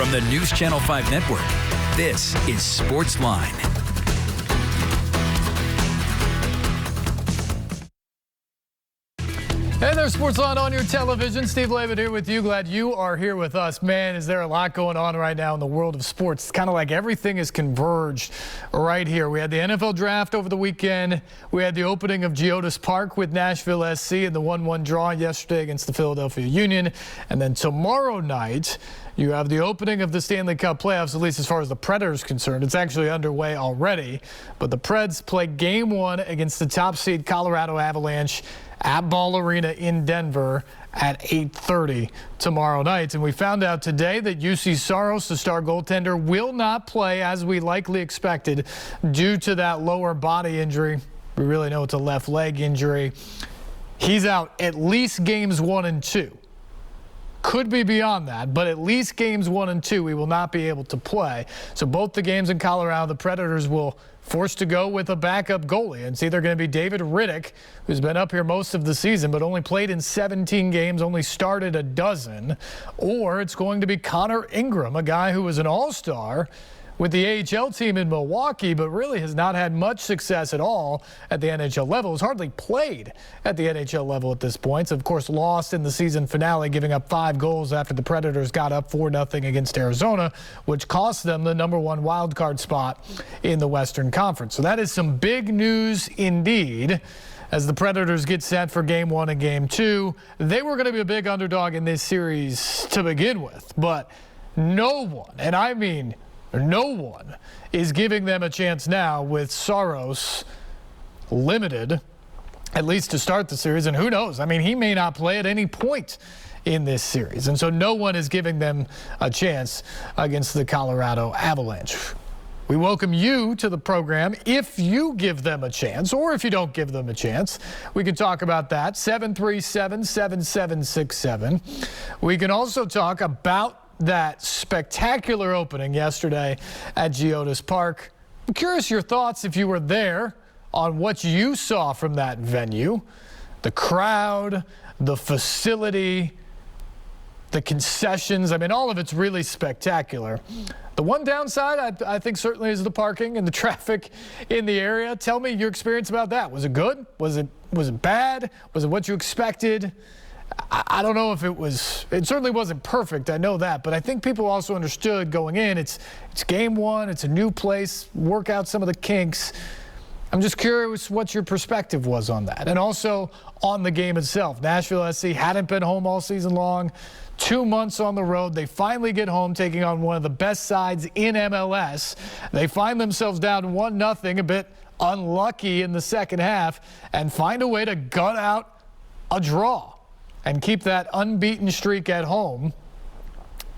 From the News Channel 5 Network, this is SportsLine. Hey there, SportsLine on your television. Steve Layman here with you. Glad you are here with us. Man, is there a lot going on right now in the world of sports. It's kind of like everything is converged right here. We had the NFL draft over the weekend. We had the opening of Geodis Park with Nashville SC and the 1-1 draw yesterday against the Philadelphia Union. And then tomorrow night, you have the opening of the Stanley Cup playoffs, at least as far as the Predators concerned. It's actually underway already. But the Preds play Game 1 against the top seed Colorado Avalanche at Ball Arena in Denver at 8:30 tomorrow night. And we found out today that UC Saros, the star goaltender, will not play as we likely expected due to that lower body injury. We really know it's a left leg injury. He's out at least games 1 and 2. Could be beyond that, but at least games 1 and 2 we will not be able to play. So both the games in Colorado, the Predators will forced to go with a backup goalie. It's either going to be David Riddick, who's been up here most of the season but only played in 17 games, only started a dozen, or it's going to be Connor Ingram, a guy who was an all-star with the AHL team in Milwaukee, but really has not had much success at all at the NHL level. Has hardly played at the NHL level at this point. So of course, lost in the season finale, giving up 5 goals after the Predators got up 4-0 against Arizona, which cost them the #1 wild card spot in the Western Conference. So that is some big news indeed. As the Predators get set for Game 1 and Game 2, they were going to be a big underdog in this series to begin with, but no one, and I mean no one, is giving them a chance now with Saros limited, at least to start the series. And who knows? I mean, he may not play at any point in this series. And so no one is giving them a chance against the Colorado Avalanche. We welcome you to the program if you give them a chance, or if you don't give them a chance. We can talk about that. 737-7767. We can also talk about that spectacular opening yesterday at Geodis Park. I'm curious your thoughts if you were there on what you saw from that venue, the crowd, the facility, the concessions. I mean, all of it's really spectacular. The one downside, I think, certainly is the parking and the traffic in the area. Tell me your experience about that. Was it good? Was it bad? Was it what you expected? I don't know if it certainly wasn't perfect, I know that, but I think people also understood going in, it's Game 1, it's a new place, work out some of the kinks. I'm just curious what your perspective was on that. And also on the game itself. Nashville SC hadn't been home all season long, 2 months on the road. They finally get home taking on one of the best sides in MLS. They find themselves down 1-0, a bit unlucky in the second half, and find a way to gut out a draw and keep that unbeaten streak at home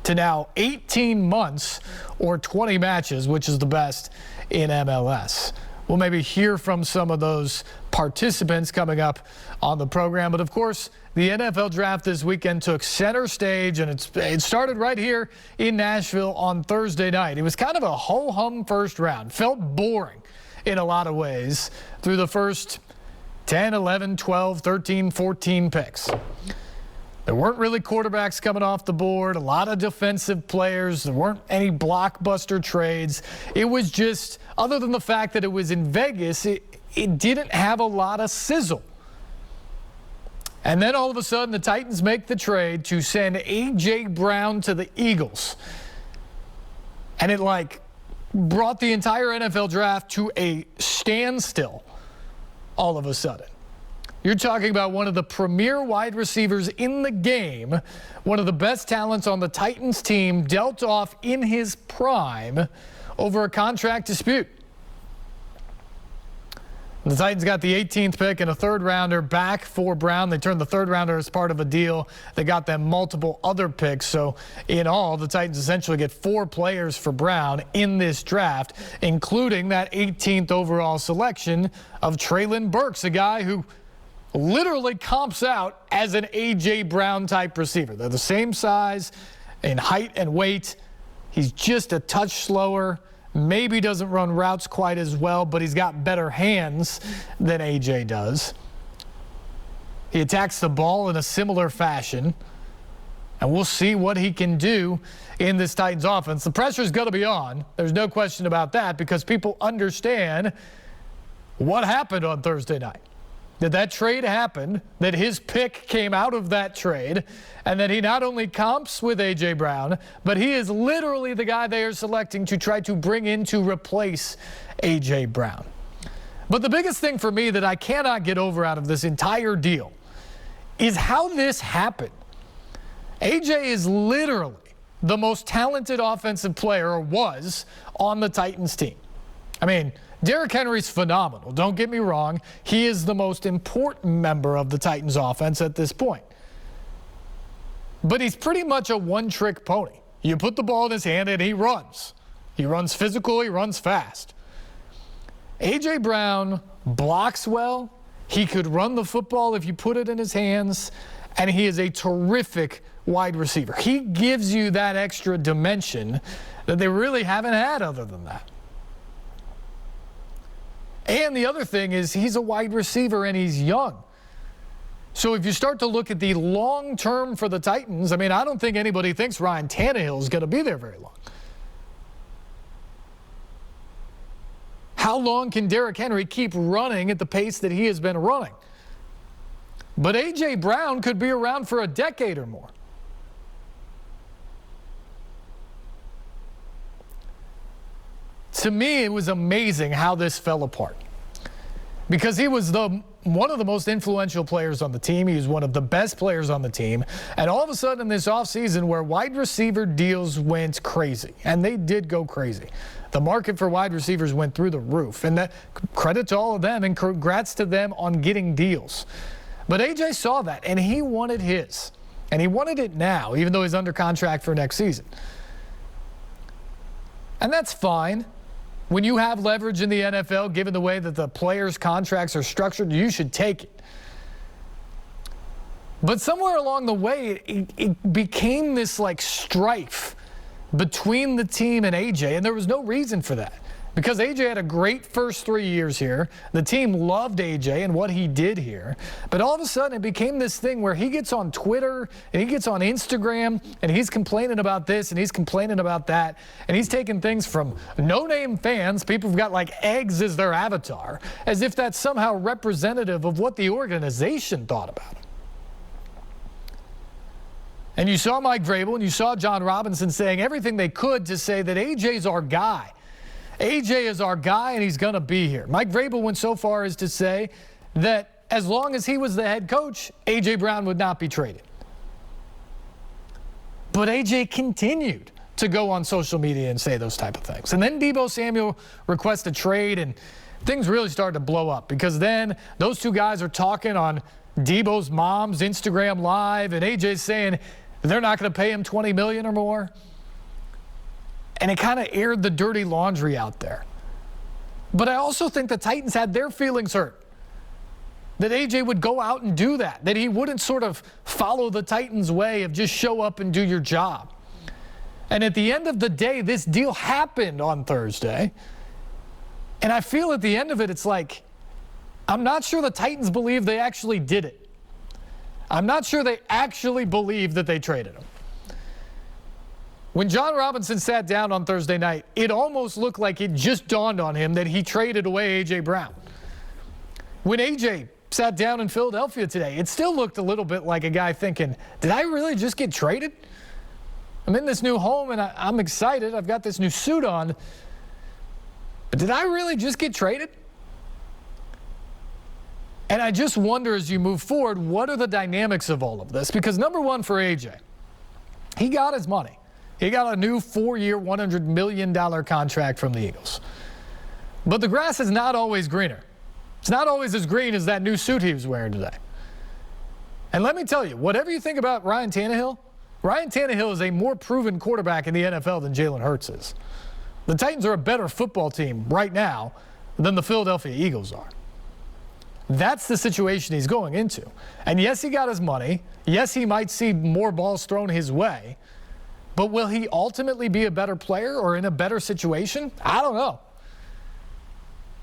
to now 18 months or 20 matches, which is the best in MLS. We'll maybe hear from some of those participants coming up on the program. But, of course, the NFL draft this weekend took center stage, and it started right here in Nashville on Thursday night. It was kind of a ho-hum first round. Felt boring in a lot of ways through the first 10, 11, 12, 13, 14 picks. There weren't really quarterbacks coming off the board, a lot of defensive players. There weren't any blockbuster trades. It was just, other than the fact that it was in Vegas, it didn't have a lot of sizzle. And then all of a sudden the Titans make the trade to send A.J. Brown to the Eagles. And it brought the entire NFL draft to a standstill. All of a sudden. You're talking about one of the premier wide receivers in the game, one of the best talents on the Titans team, dealt off in his prime over a contract dispute. The Titans got the 18th pick and a third-rounder back for Brown. They turned the third-rounder as part of a deal. They got them multiple other picks. So in all, the Titans essentially get 4 players for Brown in this draft, including that 18th overall selection of Treylin Burks, a guy who literally comps out as an A.J. Brown-type receiver. They're the same size in height and weight. He's just a touch slower. Maybe doesn't run routes quite as well, but he's got better hands than A.J. does. He attacks the ball in a similar fashion. And we'll see what he can do in this Titans offense. The pressure's going to be on. There's no question about that because people understand what happened on Thursday night. That trade happened, that his pick came out of that trade, and that he not only comps with A.J. Brown, but he is literally the guy they are selecting to try to bring in to replace A.J. Brown. But the biggest thing for me that I cannot get over out of this entire deal is how this happened. A.J. is literally the most talented offensive player, or was, on the Titans team. I mean, Derrick Henry's phenomenal. Don't get me wrong. He is the most important member of the Titans offense at this point. But he's pretty much a one-trick pony. You put the ball in his hand and he runs. He runs physical, he runs fast. A.J. Brown blocks well. He could run the football if you put it in his hands. And he is a terrific wide receiver. He gives you that extra dimension that they really haven't had other than that. And the other thing is he's a wide receiver and he's young. So if you start to look at the long term for the Titans, I mean, I don't think anybody thinks Ryan Tannehill is going to be there very long. How long can Derrick Henry keep running at the pace that he has been running? But A.J. Brown could be around for a decade or more. To me, it was amazing how this fell apart. Because he was one of the most influential players on the team. He was one of the best players on the team. And all of a sudden in this offseason where wide receiver deals went crazy, and they did go crazy. The market for wide receivers went through the roof. And that, credit to all of them, and congrats to them on getting deals. But A.J. saw that, and he wanted his. And he wanted it now, even though he's under contract for next season. And that's fine. When you have leverage in the NFL, given the way that the players' contracts are structured, you should take it. But somewhere along the way, it became this like strife between the team and A.J., and there was no reason for that. Because A.J. had a great first 3 years here. The team loved A.J. and what he did here. But all of a sudden, it became this thing where he gets on Twitter and he gets on Instagram and he's complaining about this and he's complaining about that. And he's taking things from no-name fans, people who've got like eggs as their avatar, as if that's somehow representative of what the organization thought about him. And you saw Mike Vrabel and you saw John Robinson saying everything they could to say that A.J.'s our guy. A.J. is our guy, and he's going to be here. Mike Vrabel went so far as to say that as long as he was the head coach, A.J. Brown would not be traded. But A.J. continued to go on social media and say those type of things. And then Deebo Samuel requests a trade, and things really started to blow up because then those two guys are talking on Deebo's mom's Instagram Live, and A.J.'s saying they're not going to pay him $20 million or more. And it kind of aired the dirty laundry out there. But I also think the Titans had their feelings hurt. That A.J. would go out and do that. That he wouldn't sort of follow the Titans' way of just show up and do your job. And at the end of the day, this deal happened on Thursday. And I feel at the end of it, it's like, I'm not sure the Titans believe they actually did it. I'm not sure they actually believe that they traded him. When John Robinson sat down on Thursday night, it almost looked like it just dawned on him that he traded away A.J. Brown. When A.J. sat down in Philadelphia today, it still looked a little bit like a guy thinking, did I really just get traded? I'm in this new home and I'm excited. I've got this new suit on. But did I really just get traded? And I just wonder as you move forward, what are the dynamics of all of this? Because number one for A.J., he got his money. He got a new 4-year, $100 million contract from the Eagles. But the grass is not always greener. It's not always as green as that new suit he was wearing today. And let me tell you, whatever you think about Ryan Tannehill is a more proven quarterback in the NFL than Jalen Hurts is. The Titans are a better football team right now than the Philadelphia Eagles are. That's the situation he's going into. And yes, he got his money. Yes, he might see more balls thrown his way. But will he ultimately be a better player or in a better situation? I don't know.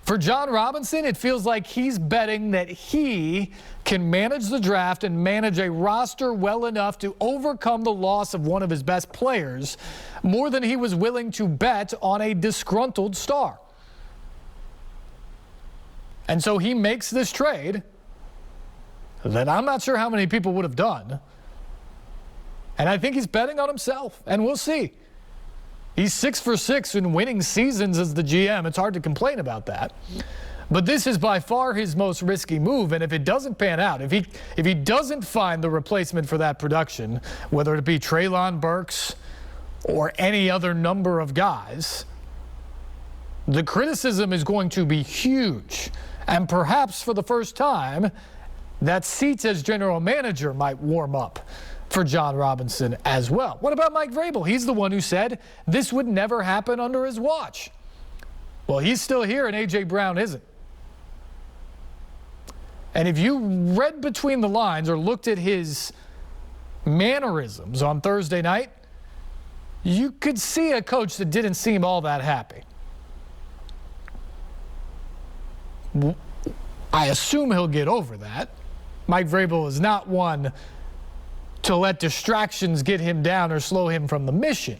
For John Robinson, it feels like he's betting that he can manage the draft and manage a roster well enough to overcome the loss of one of his best players more than he was willing to bet on a disgruntled star. And so he makes this trade that I'm not sure how many people would have done. And I think he's betting on himself, and we'll see. He's 6 for 6 in winning seasons as the GM. It's hard to complain about that. But this is by far his most risky move, and if it doesn't pan out, if he doesn't find the replacement for that production, whether it be Treylin Burks or any other number of guys, the criticism is going to be huge. And perhaps for the first time, that seat as general manager might warm up for John Robinson as well. What about Mike Vrabel? He's the one who said this would never happen under his watch. Well, he's still here and A.J. Brown isn't. And if you read between the lines or looked at his mannerisms on Thursday night, you could see a coach that didn't seem all that happy. I assume he'll get over that. Mike Vrabel is not one to let distractions get him down or slow him from the mission.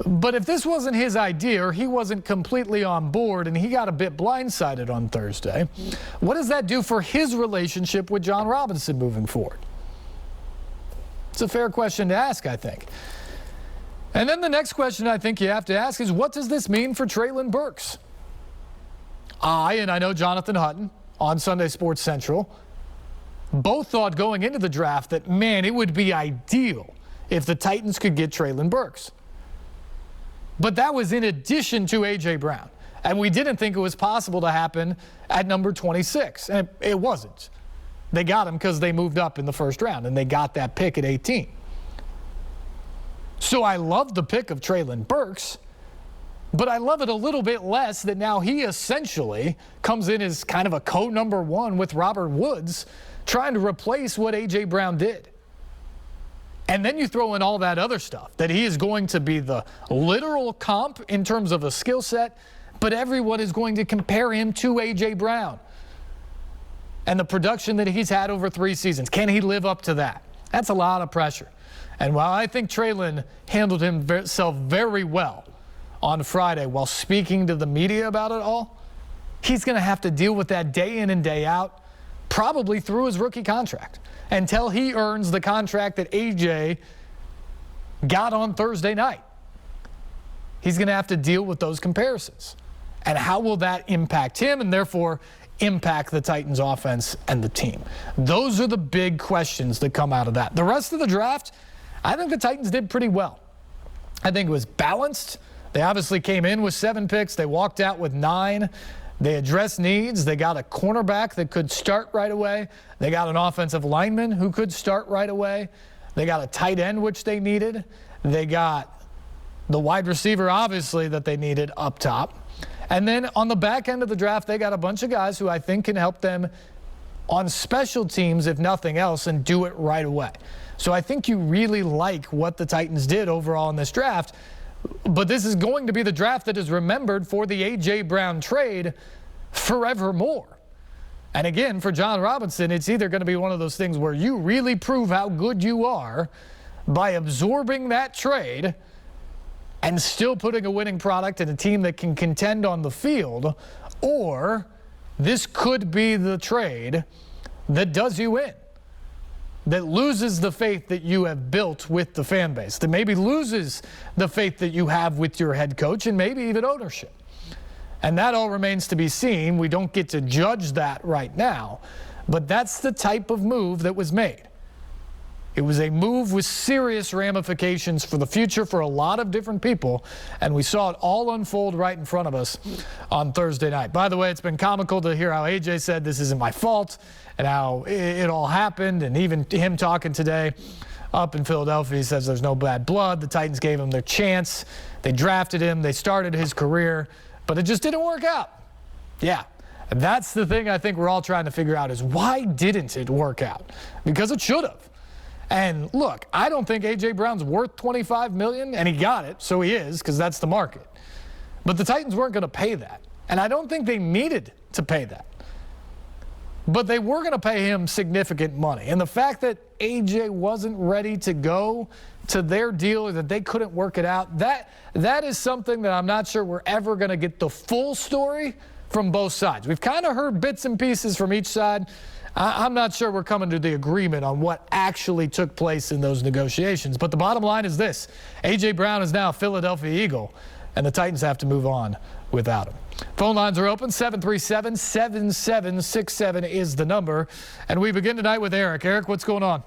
But if this wasn't his idea or he wasn't completely on board and he got a bit blindsided on Thursday, what does that do for his relationship with John Robinson moving forward? It's a fair question to ask, I think. And then the next question I think you have to ask is, what does this mean for Treylin Burks? I know Jonathan Hutton on Sunday Sports Central both thought going into the draft that, man, it would be ideal if the Titans could get Treylin Burks. But that was in addition to A.J. Brown. And we didn't think it was possible to happen at number 26. And it wasn't. They got him because they moved up in the first round, and they got that pick at 18. So I love the pick of Treylin Burks, but I love it a little bit less that now he essentially comes in as kind of a co-number one with Robert Woods, trying to replace what A.J. Brown did. And then you throw in all that other stuff, that he is going to be the literal comp in terms of a skill set, but everyone is going to compare him to A.J. Brown. And the production that he's had over 3 seasons, can he live up to that? That's a lot of pressure. And while I think Treylin handled himself very well on Friday while speaking to the media about it all, he's going to have to deal with that day in and day out, probably through his rookie contract, until he earns the contract that A.J. got on Thursday night. He's going to have to deal with those comparisons. And how will that impact him and therefore impact the Titans offense and the team? Those are the big questions that come out of that. The rest of the draft, I think the Titans did pretty well. I think it was balanced. They obviously came in with 7 picks. They walked out with 9. They addressed needs. They got a cornerback that could start right away. They got an offensive lineman who could start right away. They got a tight end, which they needed. They got the wide receiver, obviously, that they needed up top. And then on the back end of the draft, they got a bunch of guys who I think can help them on special teams, if nothing else, and do it right away. So I think you really like what the Titans did overall in this draft. But this is going to be the draft that is remembered for the A.J. Brown trade forevermore. And again, for John Robinson, it's either going to be one of those things where you really prove how good you are by absorbing that trade and still putting a winning product in a team that can contend on the field, or this could be the trade that does you in, that loses the faith that you have built with the fan base, that maybe loses the faith that you have with your head coach and maybe even ownership. And that all remains to be seen. We don't get to judge that right now, but that's the type of move that was made. It was a move with serious ramifications for the future for a lot of different people, and we saw it all unfold right in front of us on Thursday night. By the way, it's been comical to hear how A.J. said this isn't my fault and how it all happened, and even him talking today up in Philadelphia, he says there's no bad blood. The Titans gave him their chance. They drafted him. They started his career, but it just didn't work out. Yeah. That's the thing I think we're all trying to figure out is why didn't it work out? Because it should have. And look, I don't think A.J. Brown's worth $25 million, and he got it, so he is, because that's the market. But the Titans weren't going to pay that. And I don't think they needed to pay that. But they were going to pay him significant money. And the fact that AJ wasn't ready to go to their deal or that they couldn't work it out, that is something that I'm not sure we're ever going to get the full story from both sides. We've kind of heard bits and pieces from each side. I'm not sure we're coming to the agreement on what actually took place in those negotiations. But the bottom line is this. A.J. Brown is now a Philadelphia Eagle, and the Titans have to move on without him. Phone lines are open. 737-7767 is the number. And we begin tonight with Eric. Eric, what's going on?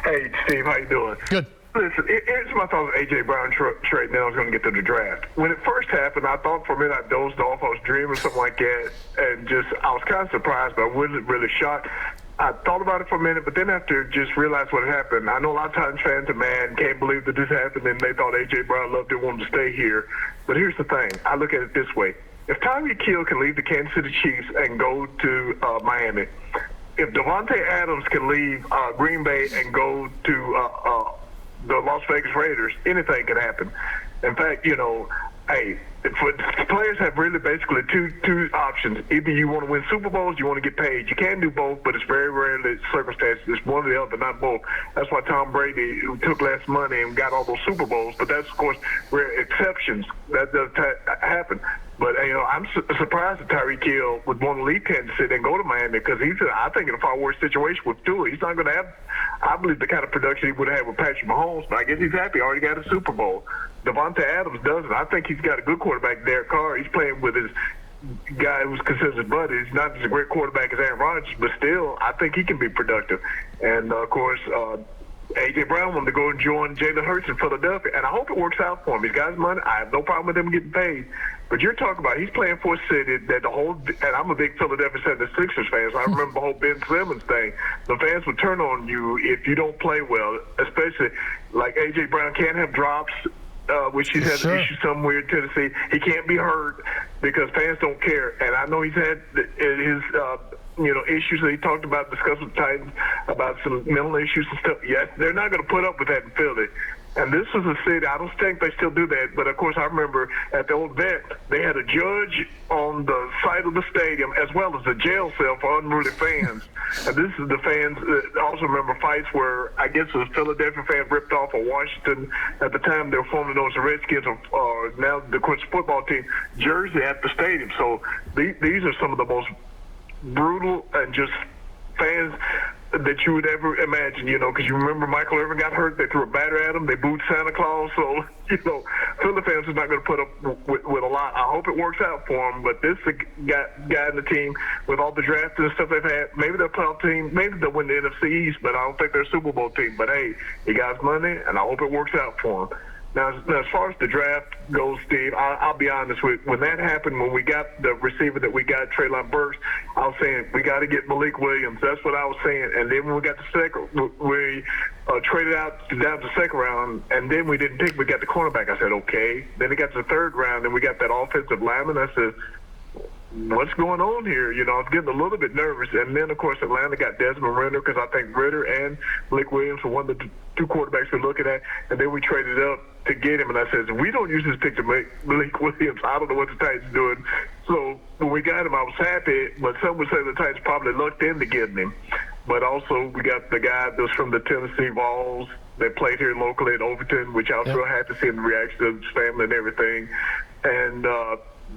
Hey, Steve, how you doing? Good. Listen, here's my thoughts on A.J. Brown trade, and then I was going to get to the draft. When it first happened, I thought for a minute I dozed off. I was dreaming or something like that, and I was kind of surprised, but I wasn't really shocked. I thought about it for a minute, but then after just realized what had happened, I know a lot of times fans are mad, can't believe that this happened, and they thought A.J. Brown loved it, wanted to stay here. But here's the thing. I look at it this way. If Tyreek Hill can leave the Kansas City Chiefs and go to Miami, if Devontae Adams can leave Green Bay and go to the Las Vegas Raiders, anything can happen. In fact, players have really basically two options. Either you want to win Super Bowls, you want to get paid. You can do both, but it's very rarely circumstances. It's one or the other, not both. That's why Tom Brady, who took less money and got all those Super Bowls, but that's, of course, rare exceptions. That does happen. But, I'm surprised that Tyreek Hill would want to leave Kansas City and go to Miami because he's, I think, in a far worse situation with Tua. He's not going to have, I believe, the kind of production he would have with Patrick Mahomes, but I guess he's happy. He already got a Super Bowl. Devontae Adams doesn't. I think he's got a good quarterback, Derek Carr. He's playing with his guy who's considered his buddy. He's not as a great quarterback as Aaron Rodgers, but still, I think he can be productive. And, of course, A.J. Brown wanted to go and join Jalen Hurts in Philadelphia, and I hope it works out for him. He's got his money. I have no problem with him getting paid. But you're talking about he's playing for a city that and I'm a big Philadelphia 76ers fan, so I remember the whole Ben Simmons thing. The fans would turn on you if you don't play well, especially like A.J. Brown can't have drops, which he's had an issue somewhere in Tennessee. He can't be hurt because fans don't care. And I know he's had his issues that he talked about, discussed with the Titans about some mental issues and stuff. Yes, they're not going to put up with that in Philly. And this was a city, I don't think they still do that, but of course I remember at the old vet, they had a judge on the site of the stadium as well as a jail cell for unruly fans. And this is the fans that also remember fights where I guess the Philadelphia fans ripped off a Washington, at the time they were formerly known as the Redskins, or now the Quincy football team, jersey at the stadium. So these are some of the most brutal and just fans that you would ever imagine, because you remember Michael Irvin got hurt, they threw a batter at him, they booed Santa Claus, so, Philly fans are not going to put up with a lot. I hope it works out for him, but this guy in the team, with all the drafts and stuff they've had, maybe they'll play off team, maybe they'll win the NFC East, but I don't think they're a Super Bowl team. But, hey, he got his money, and I hope it works out for him. Now, as far as the draft goes, Steve, I'll be honest with you. When that happened, when we got the receiver that we got, Treylin Burks, I was saying, we got to get Malik Williams. That's what I was saying. And then when we got the second, we traded out down to the second round, and then we didn't pick. We got the cornerback. I said, okay. Then it got to the third round, and we got that offensive lineman. I said, what's going on here? I was getting a little bit nervous. And then, of course, Atlanta got Desmond Ridder because I think Ridder and Malik Williams were one of the two quarterbacks we're looking at. And then we traded up to get him. And I said, we don't use this pick to make Malik Williams. I don't know what the Titans doing. So when we got him, I was happy. But some would say the Titans probably lucked into getting him. But also we got the guy that was from the Tennessee Vols that played here locally at Overton, which I was real happy to see him reaction to his family and everything. And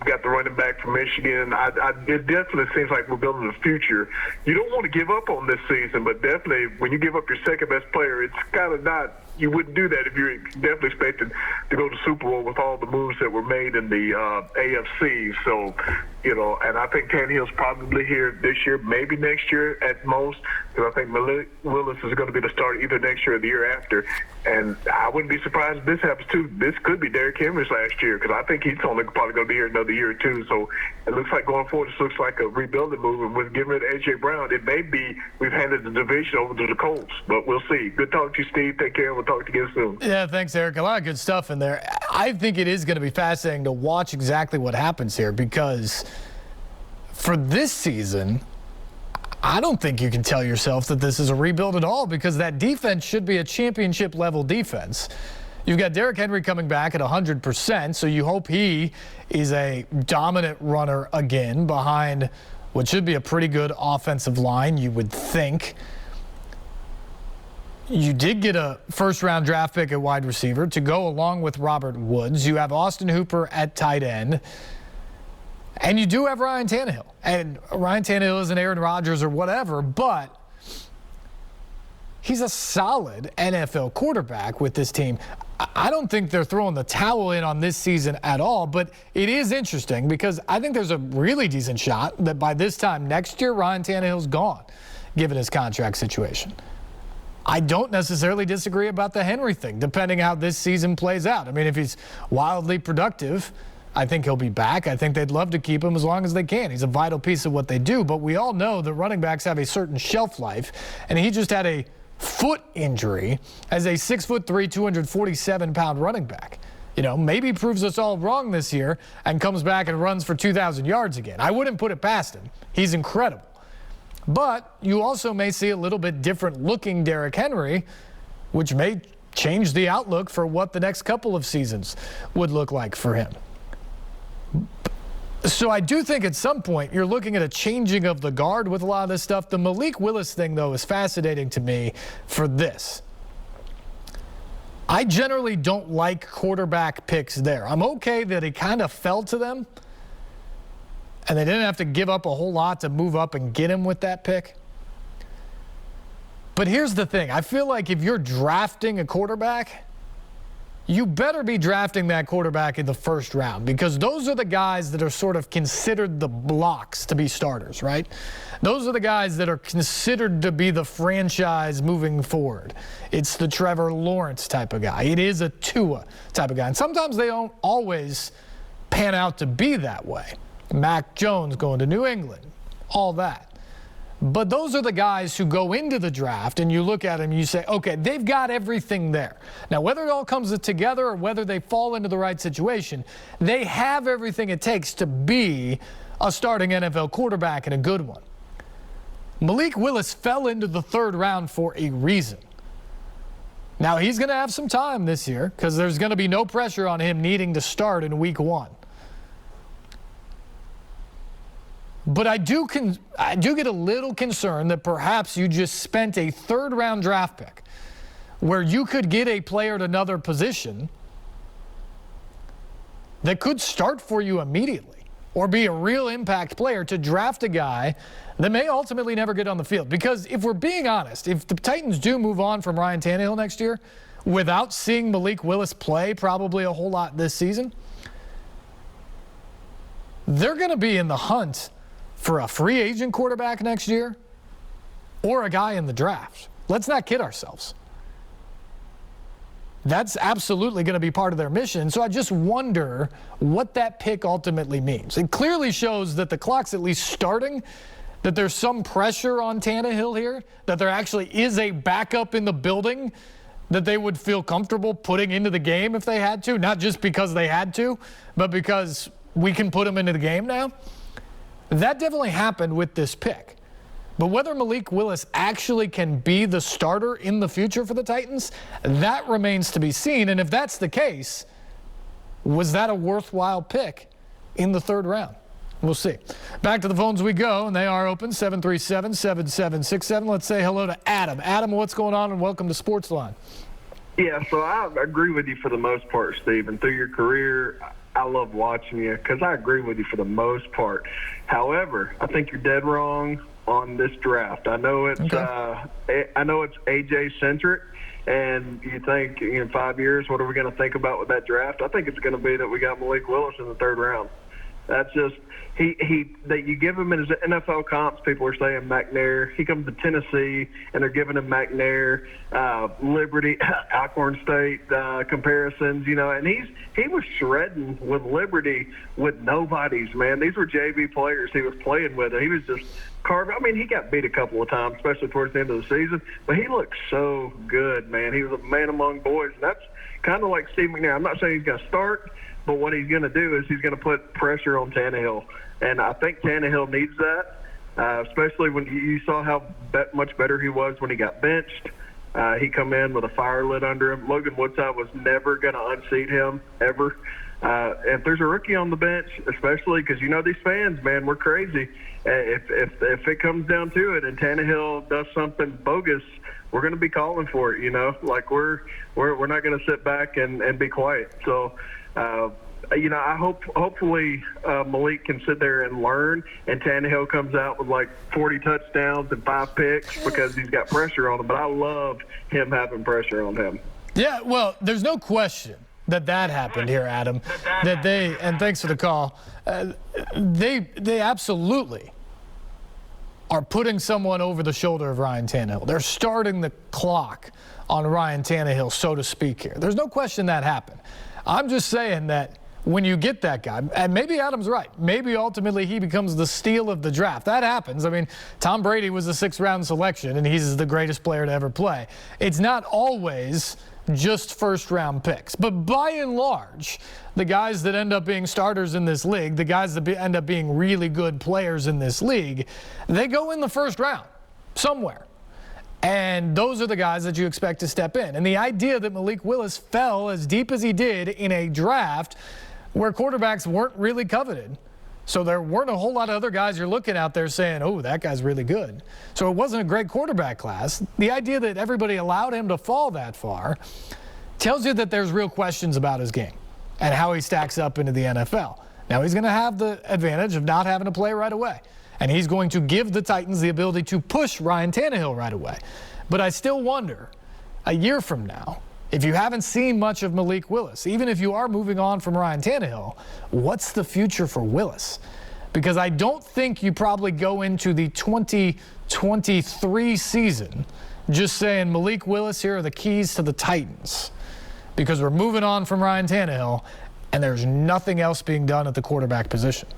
got the running back from Michigan. It definitely seems like we're building the future. You don't want to give up on this season, but definitely when you give up your second best player, it's kind of not. You wouldn't do that if you're definitely expected to go to Super Bowl with all the moves that were made in the AFC. So, and I think Tannehill's probably here this year, maybe next year at most, because I think Malik Willis is going to be the starter either next year or the year after. And I wouldn't be surprised if this happens too. This could be Derrick Henry's last year, because I think he's only probably going to be here another year or two. So it looks like going forward, this looks like a rebuilding move. And with getting rid of A.J. Brown, it may be we've handed the division over to the Colts, but we'll see. Good talking to you, Steve. Take care. We'll talk to you again soon. Yeah, thanks, Eric. A lot of good stuff in there. I think it is going to be fascinating to watch exactly what happens here, because for this season, I don't think you can tell yourself that this is a rebuild at all, because that defense should be a championship-level defense. You've got Derrick Henry coming back at 100%, so you hope he is a dominant runner again behind what should be a pretty good offensive line, you would think. You did get a first-round draft pick at wide receiver to go along with Robert Woods. You have Austin Hooper at tight end. And you do have Ryan Tannehill. And Ryan Tannehill isn't Aaron Rodgers or whatever, but he's a solid NFL quarterback with this team. I don't think they're throwing the towel in on this season at all, but it is interesting because I think there's a really decent shot that by this time next year, Ryan Tannehill's gone, given his contract situation. I don't necessarily disagree about the Henry thing, depending how this season plays out. I mean, if he's wildly productive, I think he'll be back. I think they'd love to keep him as long as they can. He's a vital piece of what they do, but we all know that running backs have a certain shelf life, and he just had a foot injury as a 6'3", 247-pound running back. You know, maybe proves us all wrong this year and comes back and runs for 2,000 yards again. I wouldn't put it past him. He's incredible. But you also may see a little bit different looking Derrick Henry, which may change the outlook for what the next couple of seasons would look like for him. So I do think at some point you're looking at a changing of the guard with a lot of this stuff. The Malik Willis thing, though, is fascinating to me for this. I generally don't like quarterback picks there. I'm okay that he kind of fell to them, and they didn't have to give up a whole lot to move up and get him with that pick. But here's the thing. I feel like if you're drafting a quarterback, you better be drafting that quarterback in the first round because those are the guys that are sort of considered the blocks to be starters, right? Those are the guys that are considered to be the franchise moving forward. It's the Trevor Lawrence type of guy. It is a Tua type of guy. And sometimes they don't always pan out to be that way. Mac Jones going to New England, all that. But those are the guys who go into the draft and you look at them and you say, okay, they've got everything there. Now, whether it all comes together or whether they fall into the right situation, they have everything it takes to be a starting NFL quarterback and a good one. Malik Willis fell into the third round for a reason. Now, he's going to have some time this year because there's going to be no pressure on him needing to start in week 1. But I do get a little concerned that perhaps you just spent a third-round draft pick where you could get a player at another position that could start for you immediately or be a real impact player to draft a guy that may ultimately never get on the field. Because if we're being honest, if the Titans do move on from Ryan Tannehill next year without seeing Malik Willis play probably a whole lot this season, they're going to be in the hunt for a free agent quarterback next year or a guy in the draft. Let's not kid ourselves. That's absolutely going to be part of their mission. So I just wonder what that pick ultimately means. It clearly shows that the clock's at least starting, that there's some pressure on Tannehill here, that there actually is a backup in the building that they would feel comfortable putting into the game if they had to, not just because they had to, but because we can put him into the game now. That definitely happened with this pick. But whether Malik Willis actually can be the starter in the future for the Titans, that remains to be seen. And if that's the case, was that a worthwhile pick in the third round? We'll see. Back to the phones we go, and they are open, 737-7767. Let's say hello to Adam. Adam, what's going on, and welcome to SportsLine. Yeah, so I agree with you for the most part, Steve. And through your career, I love watching you because I agree with you for the most part. However, I think you're dead wrong on this draft. I know it's AJ centric, and you think in 5 years, what are we going to think about with that draft? I think it's going to be that we got Malik Willis in the third round. That's just that you give him in his NFL comps. People are saying McNair. He comes to Tennessee, and they're giving him McNair, Liberty, Alcorn State comparisons. You know, and he was shredding with Liberty with nobodies, man. These were JV players he was playing with, and he was just carving. I mean, he got beat a couple of times, especially towards the end of the season, but he looked so good, man. He was a man among boys, and that's kind of like Steve McNair. I'm not saying he's going to start, but what he's going to do is he's going to put pressure on Tannehill. And I think Tannehill needs that, especially when you saw how much better he was when he got benched. He come in with a fire lit under him. Logan Woodside was never going to unseat him, ever. If there's a rookie on the bench, especially because these fans, man, we're crazy. If it comes down to it and Tannehill does something bogus, we're going to be calling for it. Like we're not going to sit back and be quiet. So, I hopefully Malik can sit there and learn, and Tannehill comes out with like 40 touchdowns and 5 picks because he's got pressure on him. But I love him having pressure on him. Yeah, well, there's no question that happened here, Adam. And thanks for the call. They absolutely are putting someone over the shoulder of Ryan Tannehill. They're starting the clock on Ryan Tannehill, so to speak here. There's no question that happened. I'm just saying that when you get that guy, and maybe Adam's right, maybe ultimately he becomes the steal of the draft. That happens. I mean, Tom Brady was a 6th-round selection, and he's the greatest player to ever play. It's not always just first-round picks. But by and large, the guys that end up being starters in this league, the guys that end up being really good players in this league, they go in the first round somewhere. And those are the guys that you expect to step in. And the idea that Malik Willis fell as deep as he did in a draft where quarterbacks weren't really coveted. So there weren't a whole lot of other guys you're looking out there saying, oh, that guy's really good. So it wasn't a great quarterback class. The idea that everybody allowed him to fall that far tells you that there's real questions about his game and how he stacks up into the NFL. Now he's going to have the advantage of not having to play right away. And he's going to give the Titans the ability to push Ryan Tannehill right away. But I still wonder, a year from now, if you haven't seen much of Malik Willis, even if you are moving on from Ryan Tannehill, what's the future for Willis? Because I don't think you probably go into the 2023 season just saying, Malik Willis, here are the keys to the Titans. Because we're moving on from Ryan Tannehill, and there's nothing else being done at the quarterback position.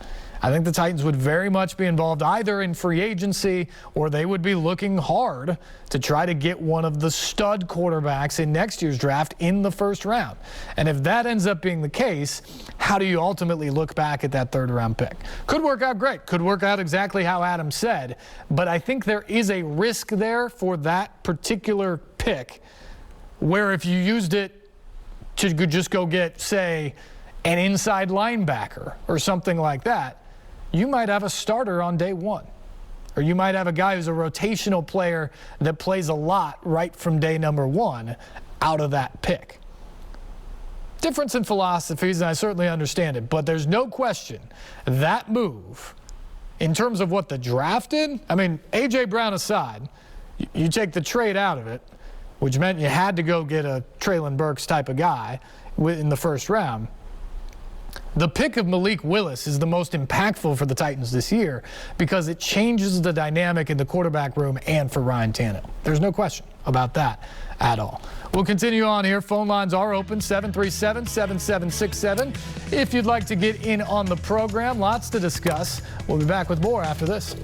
I think the Titans would very much be involved either in free agency or they would be looking hard to try to get one of the stud quarterbacks in next year's draft in the first round. And if that ends up being the case, how do you ultimately look back at that 3rd-round pick? Could work out great. Could work out exactly how Adam said. But I think there is a risk there for that particular pick where if you used it to just go get, say, an inside linebacker or something like that, you might have a starter on day 1. Or you might have a guy who's a rotational player that plays a lot right from day number 1 out of that pick. Difference in philosophies, and I certainly understand it, but there's no question that move, in terms of what the draft did, I mean, A.J. Brown aside, you take the trade out of it, which meant you had to go get a Treylin Burks type of guy in the first round. The pick of Malik Willis is the most impactful for the Titans this year because it changes the dynamic in the quarterback room and for Ryan Tannehill. There's no question about that at all. We'll continue on here. Phone lines are open, 737-7767. If you'd like to get in on the program, lots to discuss. We'll be back with more after this.